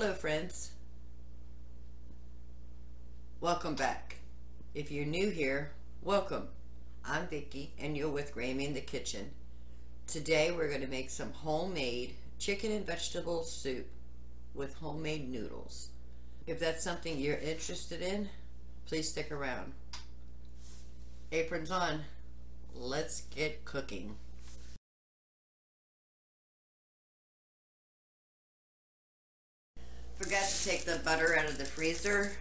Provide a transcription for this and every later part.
Hello friends, welcome back. If you're new here, welcome. I'm Vicki and you're with Grammy in the Kitchen. Today we're going to make some homemade chicken and vegetable soup with homemade noodles. If that's something you're interested in, please stick around. Aprons on, let's get cooking. Forgot to take the butter out of the freezer,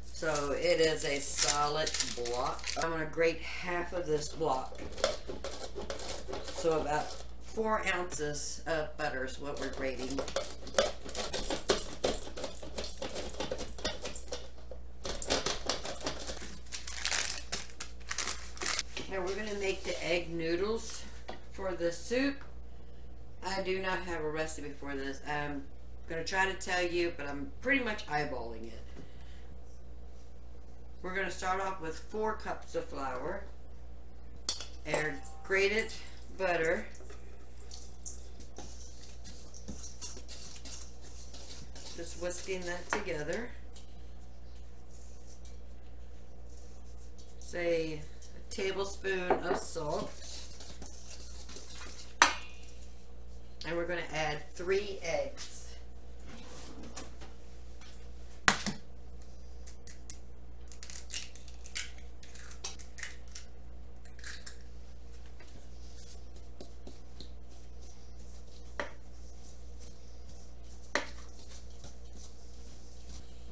so it is a solid block. I'm going to grate half of this block, so about 4 ounces of butter is what we're grating. Now we're going to make the egg noodles for the soup. I do not have a recipe for this. I'm going to try to tell you, but I'm pretty much eyeballing it. We're going to start off with 4 cups of flour and grated butter, just whisking that together. Say a tablespoon of salt, and we're going to add 3 eggs.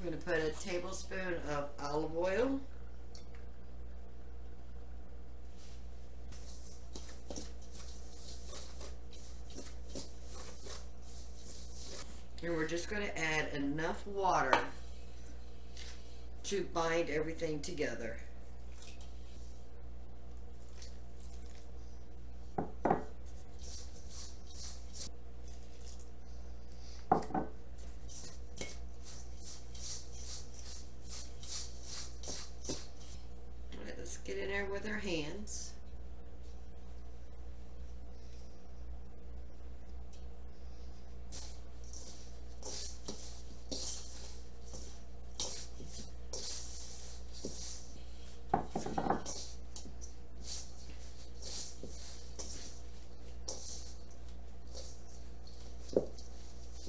I'm going to put a tablespoon of olive oil, and we're just going to add enough water to bind everything together. Get in there with our hands.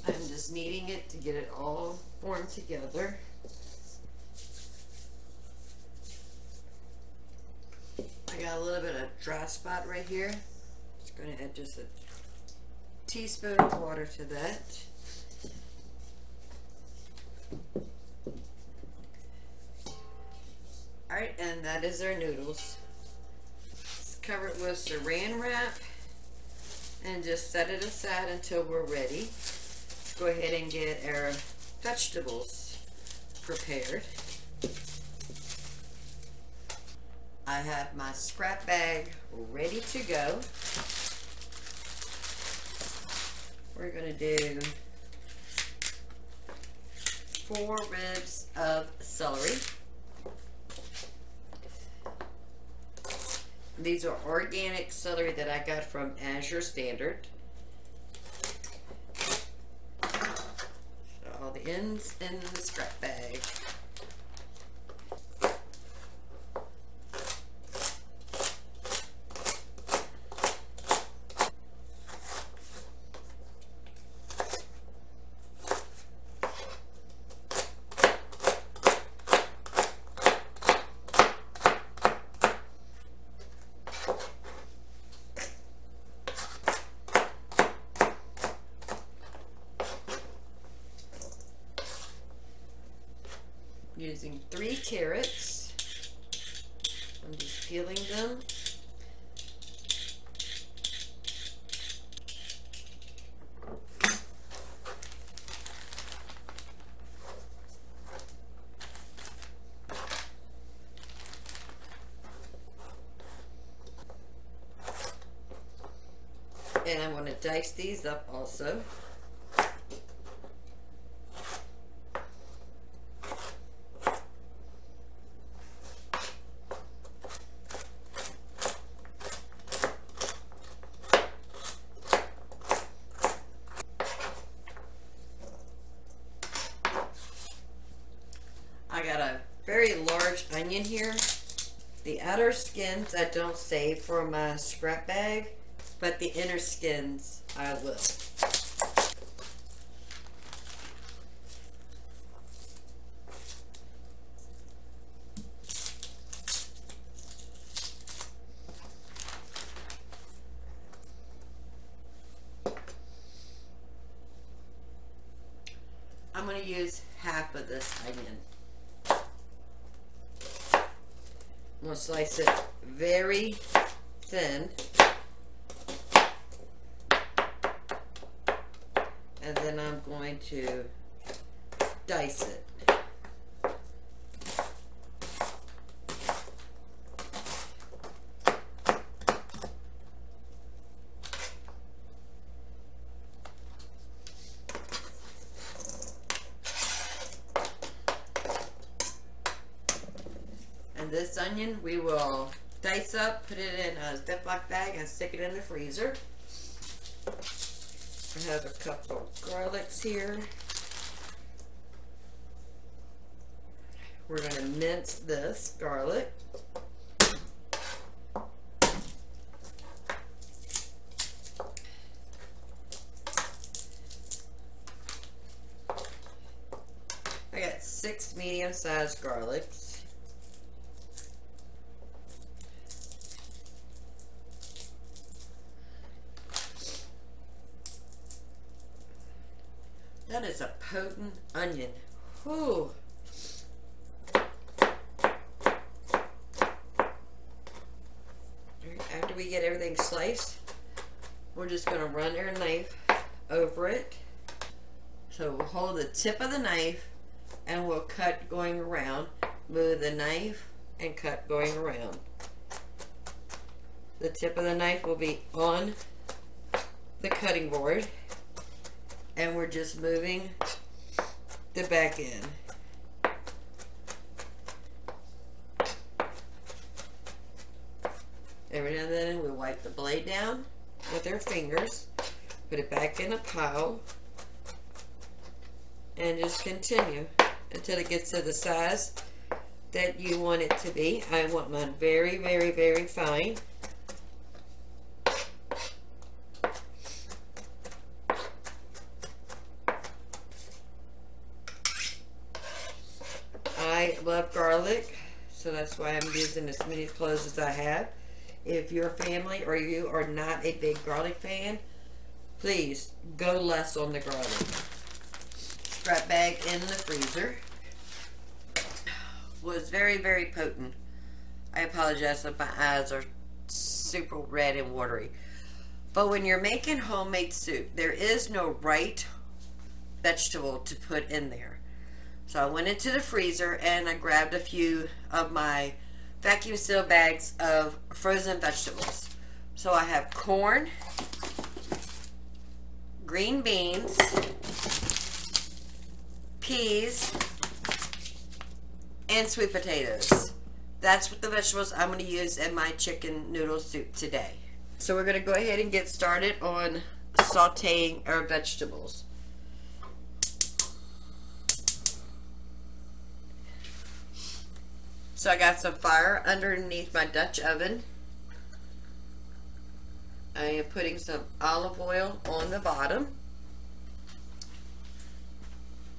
I'm just kneading it to get it all formed together. I got a little bit of dry spot right here. Just going to add just a teaspoon of water to that. Alright, and that is our noodles. Let's cover it with saran wrap and just set it aside until we're ready. Go ahead and get our vegetables prepared. I have my scrap bag ready to go. We're going to do 4 ribs of celery. These are organic celery that I got from Azure Standard. All the ends in the scrap bag. Using 3 carrots. I'm just peeling them. And I'm going to dice these up also. I got a very large onion here. The outer skins I don't save for my scrap bag, but the inner skins I will. I'm going to use half of this onion. I'm going to slice it very thin. And then I'm going to dice it. And this onion we will dice up, put it in a Ziploc bag, and stick it in the freezer. I have a couple of garlics here. We're going to mince this garlic. I got 6 medium-sized garlics. That is a potent onion. Whew. After we get everything sliced, we're just going to run our knife over it. So we'll hold the tip of the knife and we'll cut going around. Move the knife and cut going around. The tip of the knife will be on the cutting board. And we're just moving the back end. Every now and then we wipe the blade down with our fingers, put it back in a pile, and just continue until it gets to the size that you want it to be. I want mine very, very, very fine. I love garlic, so that's why I'm using as many cloves as I have. If your family or you are not a big garlic fan, please go less on the garlic. Scrap bag in the freezer. Was very, very potent. I apologize if my eyes are super red and watery. But when you're making homemade soup, there is no right vegetable to put in there. So I went into the freezer and I grabbed a few of my vacuum seal bags of frozen vegetables. So I have corn, green beans, peas, and sweet potatoes. That's what the vegetables I'm going to use in my chicken noodle soup today. So we're going to go ahead and get started on sauteing our vegetables. So I got some fire underneath my Dutch oven. I am putting some olive oil on the bottom.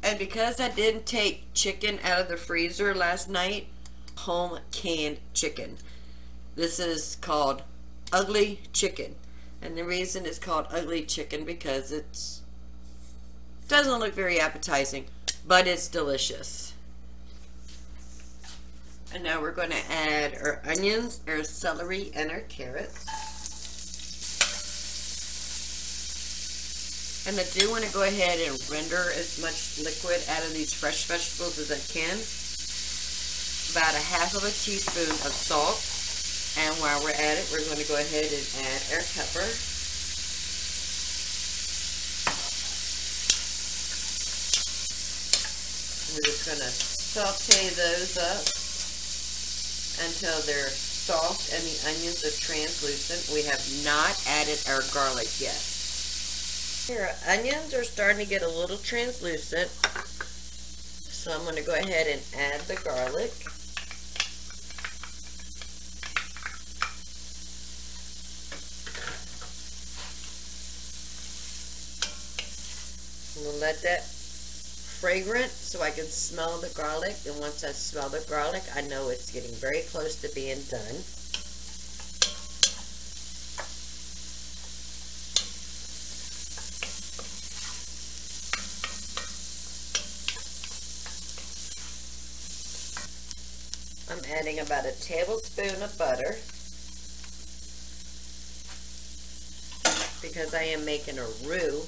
And because I didn't take chicken out of the freezer last night, home canned chicken. This is called ugly chicken. And the reason it's called ugly chicken because it doesn't look very appetizing, but it's delicious. And now we're going to add our onions, our celery, and our carrots. And I do want to go ahead and render as much liquid out of these fresh vegetables as I can. About a half of a teaspoon of salt. And while we're at it, we're going to go ahead and add our pepper. We're just going to saute those up until they're soft and the onions are translucent. We have not added our garlic yet. Here, our onions are starting to get a little translucent. So I'm going to go ahead and add the garlic. I'm going to let that fragrant so I can smell the garlic, and once I smell the garlic, I know it's getting very close to being done. I'm adding about a tablespoon of butter because I am making a roux,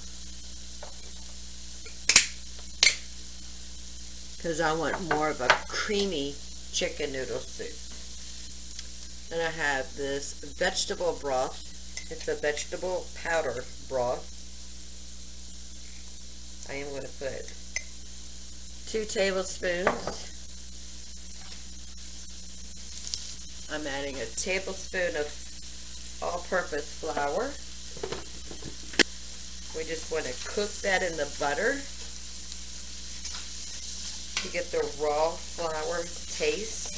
because I want more of a creamy chicken noodle soup. And I have this vegetable broth. It's a vegetable powder broth. I am going to put 2 tablespoons. I'm adding a tablespoon of all-purpose flour. We just want to cook that in the butter to get the raw flour taste.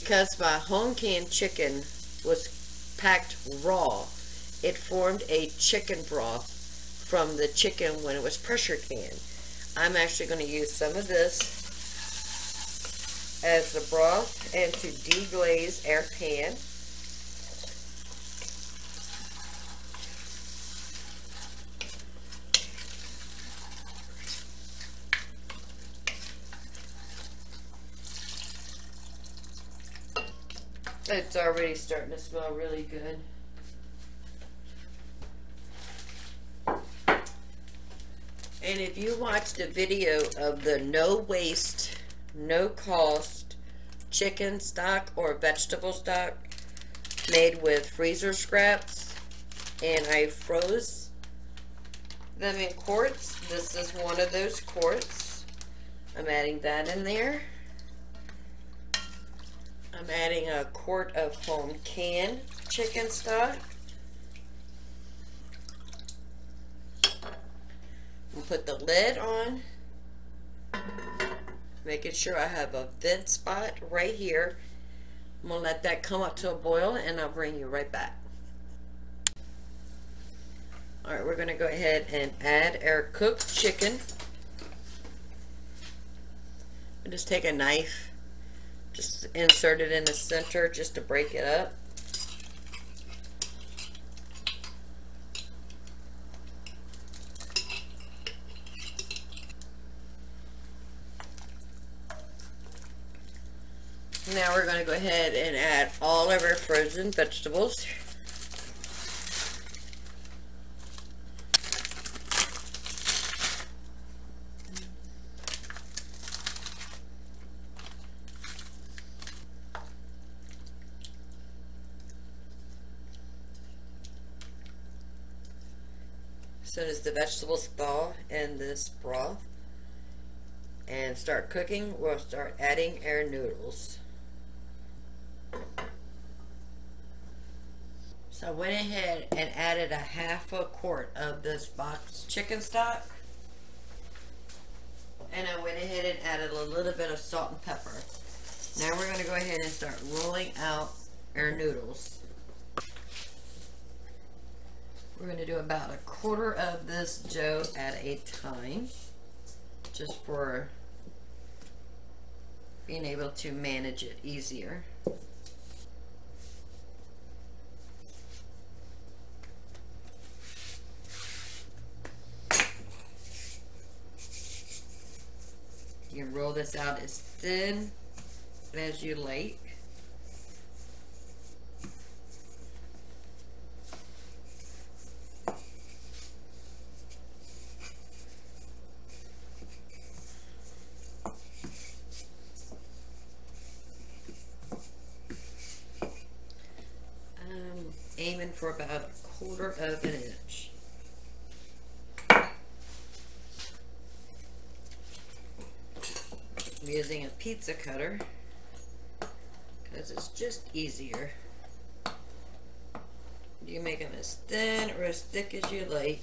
Because my home canned chicken was packed raw, it formed a chicken broth from the chicken when it was pressure canned. I'm actually going to use some of this as the broth and to deglaze our pan. It's already starting to smell really good. And if you watched a video of the no waste, no cost chicken stock or vegetable stock made with freezer scraps, and I froze them in quarts, this is one of those quarts. I'm adding that in there. I'm adding a quart of home canned chicken stock. We'll put the lid on, making sure I have a vent spot right here. I'm going to let that come up to a boil and I'll bring you right back. Alright, we're going to go ahead and add our cooked chicken. I'll just take a knife, just insert it in the center just to break it up. Now we're going to go ahead and add all of our frozen vegetables. As soon as the vegetables thaw in this broth and start cooking, we'll start adding our noodles. So I went ahead and added a half a quart of this boxed chicken stock, and I went ahead and added a little bit of salt and pepper. Now we're going to go ahead and start rolling out our noodles. We're going to do about a quarter of this dough at a time, just for being able to manage it easier. You can roll this out as thin as you like. I'm aiming for about a quarter of an inch. I'm using a pizza cutter because it's just easier. You make them as thin or as thick as you like.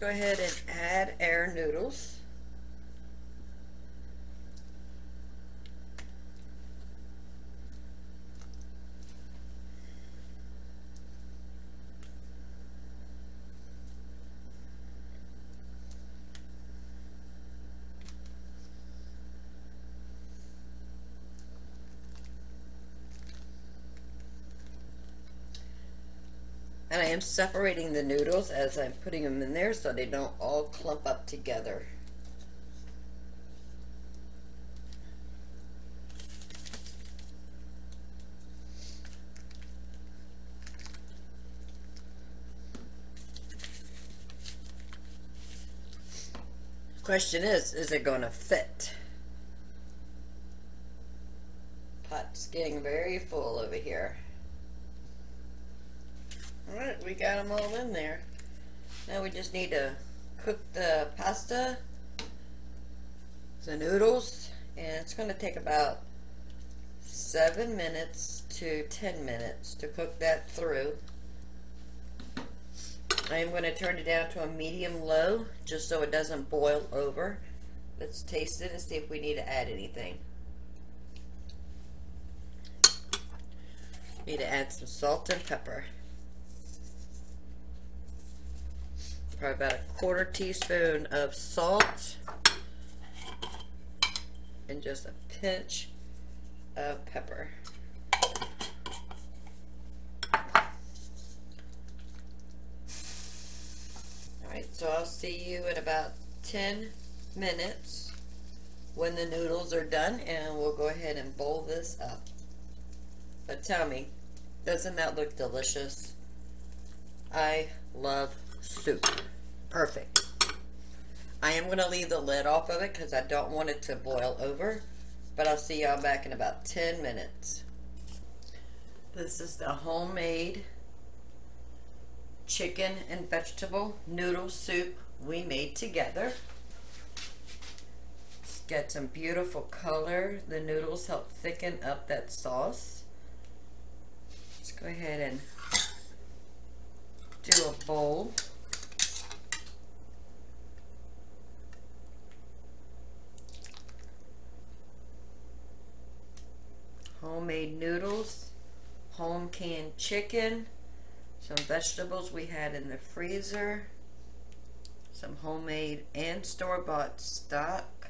go ahead and add our noodles. And I am separating the noodles as I'm putting them in there so they don't all clump up together. Question is it going to fit? Pot's getting very full over here. Alright, we got them all in there. Now we just need to cook the pasta, the noodles, and it's going to take about 7 minutes to 10 minutes to cook that through. I am going to turn it down to a medium low just so it doesn't boil over. Let's taste it and see if we need to add anything. Need to add some salt and pepper. Probably about a 1/4 teaspoon of salt and just a pinch of pepper. Alright, so I'll see you in about 10 minutes when the noodles are done, and we'll go ahead and bowl this up. But tell me, doesn't that look delicious? I love soup. Perfect. I am going to leave the lid off of it because I don't want it to boil over, but I'll see y'all back in about 10 minutes. This is the homemade chicken and vegetable noodle soup we made together. It's got some beautiful color. The noodles help thicken up that sauce. Let's go ahead and do a bowl. Homemade noodles, home canned chicken, some vegetables we had in the freezer, some homemade and store-bought stock,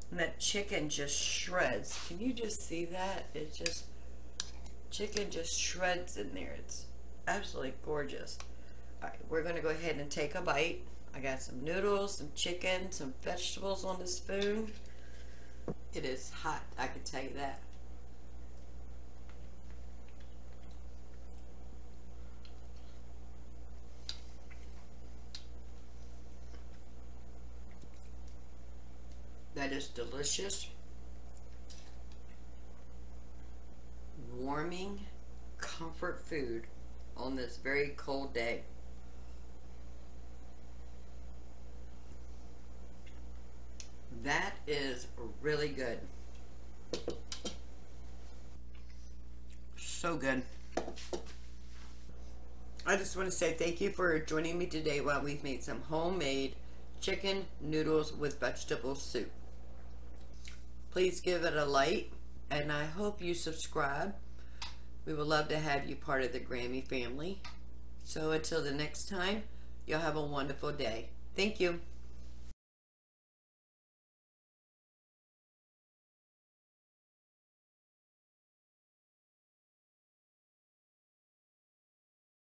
and that chicken just shreds. Can you just see that? Chicken just shreds in there. It's absolutely gorgeous. Alright, we're going to go ahead and take a bite. I got some noodles, some chicken, some vegetables on the spoon. It is hot, I can tell you that. That is delicious, warming comfort food on this very cold day. That is really good. So good. I just want to say thank you for joining me today while we've made some homemade chicken noodles with vegetable soup. Please give it a like, and I hope you subscribe. We would love to have you part of the Grammy family. So until the next time, you'll have a wonderful day. Thank you.